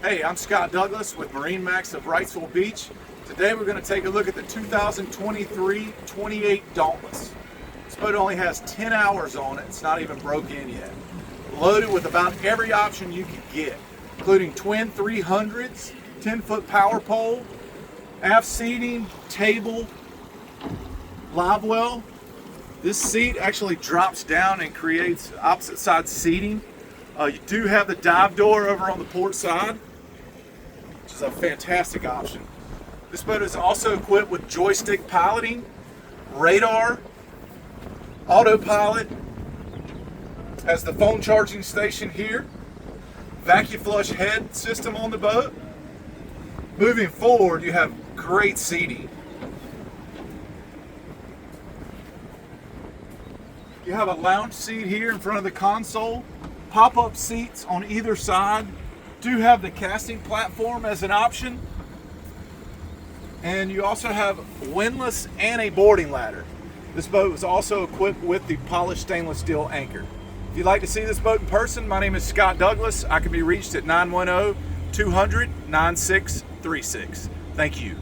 Hey, I'm Scott Douglas with MarineMax of Wrightsville Beach. Today we're going to take a look at the 2023 28 Dauntless. This boat only has 10 hours on it. It's not even broke in yet. Loaded with about every option you can get, including twin 300s, 10-foot power pole, aft seating, table, live well. This seat actually drops down and creates opposite side seating. You do have the dive door over on the port side, which is a fantastic option. This boat is also equipped with joystick piloting, radar, autopilot, has the phone charging station here, vaccu-flush head system on the boat. Moving forward, you have great seating. You have a lounge seat here in front of the console, pop-up seats on either side. Do have the casting platform as an option, and you also have windlass and a boarding ladder. This boat is also equipped with the polished stainless steel anchor. If you'd like to see this boat in person, my name is Scott Douglas. I can be reached at 910-200-9636. Thank you.